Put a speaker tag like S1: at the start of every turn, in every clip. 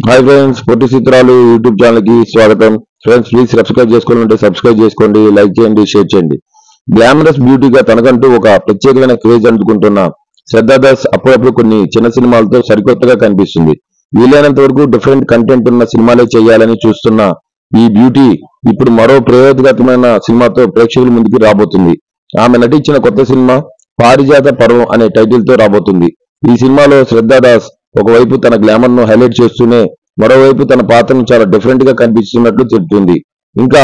S1: Hi friends, పొట్టి చిత్రాలు YouTube channel కి స్వాగతం. ఫ్రెండ్స్, ప్లీజ్ సబ్స్క్రైబ్ చేసుకోవాలంటే సబ్స్క్రైబ్ చేసుకోండి, లైక్ చేయండి, షేర్ చేయండి. గ్లామరస్ బ్యూటీగా తనకంటూ ఒక ప్రత్యేకమైన క్రేజ్ అందుకుంటున్న శ్రద్ధా దాస్ అప్పుడప్పుడు కొన్ని చిన్న సినిమాలతో సరికొత్తగా కనిపిస్తుంది. వీలైనంత వరకు డిఫరెంట్ కంటెంట్ ఉన్న సినిమాలే చేయాలని చూస్తున్న ఈ బ్యూటీ ఇప్పుడు మరో ప్రయోజనకరమైన సినిమాతో ప్రేక్షకుల ముందుకు రాబోతుంది. ఆమె నటించిన కొత్త సినిమా పారిజాత పర్వం అనే టైటిల్ తో రాబోతుంది. ఈ సినిమాలో శ్రద్ధా దాస్ ఒకవైపు తన గ్లామర్ ను హైలైట్ చేస్తూనే మరోవైపు తన పాత్రను చాలా డిఫరెంట్ గా కనిపిస్తున్నట్లు చెబుతుంది. ఇంకా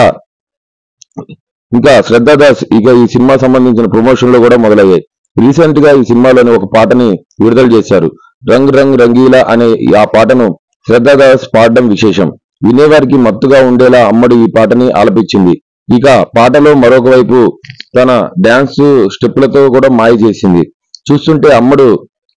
S1: ఇంకా శ్రద్ధా దాస్ ఈ సినిమా సంబంధించిన ప్రమోషన్లు కూడా మొదలయ్యాయి. రీసెంట్ గా ఈ సినిమాలోని ఒక పాటని విడుదల చేశారు. రంగ్ రంగ్ రంగీలా అనే ఆ పాటను శ్రద్ధా దాస్ పాడడం విశేషం. వినేవారికి మత్తుగా ఉండేలా అమ్మడు ఈ పాటని ఆలపించింది. ఇక పాటలో మరొక వైపు తన డాన్స్ స్టెప్పులతో కూడా మాయ చేసింది. చూస్తుంటే అమ్మడు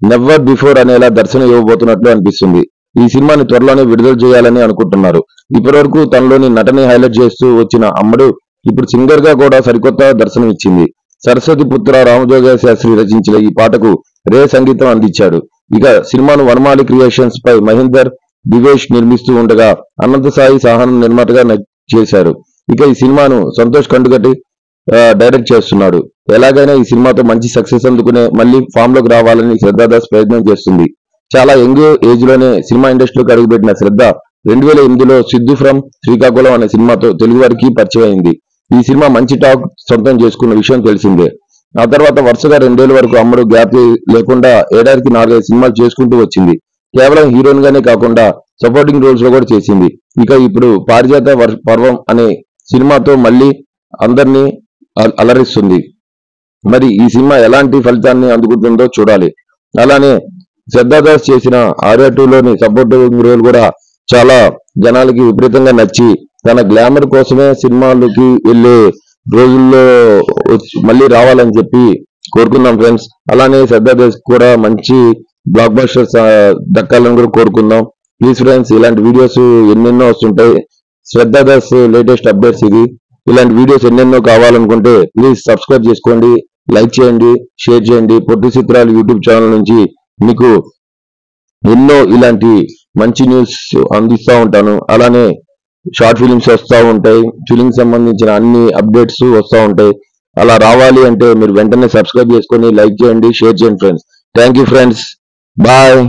S1: నెవర్ బిఫోర్ అనేలా దర్శనం ఇవ్వబోతున్నట్లు అనిపిస్తుంది. ఈ సినిమాని త్వరలోనే విడుదల చేయాలని అనుకుంటున్నారు. ఇప్పటివరకు తనలోని నటని హైలైట్ చేస్తూ వచ్చిన అమ్మడు ఇప్పుడు సింగర్ గా కూడా సరికొత్త దర్శనం ఇచ్చింది. సరస్వతి పుత్ర రామజోగ శాస్త్రి రచించిన ఈ పాటకు రే సంగీతం అందించాడు. ఇక సినిమాను వనమాలి క్రియేషన్స్ పై మహేందర్ దివేష్ నిర్మిస్తూ ఉండగా అనంత సాయి సాహన్ నిర్మాతగా చేశారు. ఇక ఈ సినిమాను సంతోష్ కండుగట్టి డైరెక్ట్ చేస్తున్నాడు. ఎలాగైనా ఈ సినిమాతో మంచి సక్సెస్ అందుకునే మళ్ళీ ఫామ్ లోకి రావాలని శ్రద్ధా దాస్ ప్రయత్నం చేస్తుంది. చాలా యంగ్ ఏజ్ లోనే సినిమా ఇండస్ట్రీలోకి అడుగుపెట్టిన శ్రద్ధ 2008లో సిద్ధు ఫ్రమ్ శ్రీకాకుళం అనే సినిమాతో తెలుగు వారికి పరిచయం అయింది. ఈ సినిమా మంచి టాక్ సొంతం చేసుకున్న విషయం తెలిసిందే. ఆ తర్వాత వరుసగా 2 ఏళ్ల వరకు అమ్మడు గ్యాప్ లేకుండా ఏడాదికి 4-5 సినిమాలు చేసుకుంటూ వచ్చింది. కేవలం హీరోయిన్ గానే కాకుండా సపోర్టింగ్ రోల్స్ లో కూడా చేసింది. ఇక ఇప్పుడు పారిజాత పర్వం అనే సినిమాతో మళ్ళీ అందరినీ అలరిస్తుంది. మరి ఈ సినిమా ఎలాంటి ఫలితాన్ని అందుకుంటుందో చూడాలి. అలానే శ్రద్ధా దాస్ చేసిన ఆర్యా 2లోని సపోర్టింగ్ రోల్ కూడా చాలా జనాలకి విపరీతంగా నచ్చి తన గ్లామర్ కోసమే సినిమాలకి వెళ్లే రోజుల్లో మళ్ళీ రావాలని చెప్పి కోరుకుందాం ఫ్రెండ్స్. అలానే శ్రద్ధా దాస్ కూడా మంచి బ్లాక్ బస్టర్స్ దక్కాలని కూడా కోరుకుందాం. ప్లీజ్ ఫ్రెండ్స్, ఇలాంటి వీడియోస్ ఎన్నెన్నో వస్తుంటాయి. శ్రద్ధా దాస్ లేటెస్ట్ అప్డేట్స్ ఇది. ఇలాంటి వీడియోస్ ఎన్నెన్నో కావాలనుకుంటే ప్లీజ్ సబ్స్క్రైబ్ చేసుకోండి, లైక్ చేయండి, షేర్ చేయండి. పొట్టి చిత్రాలు యూట్యూబ్ ఛానల్ నుంచి మీకు ఎన్నో ఇలాంటి మంచి న్యూస్ అందిస్తూ ఉంటాను. అలానే షార్ట్ ఫిలిమ్స్ వస్తూ ఉంటాయి, ఫిలిం సంబంధించిన అన్ని అప్డేట్స్ వస్తూ ఉంటాయి. అలా రావాలి అంటే మీరు వెంటనే సబ్స్క్రైబ్ చేసుకొని లైక్ చేయండి, షేర్ చేయండి friends. Thank you friends, bye.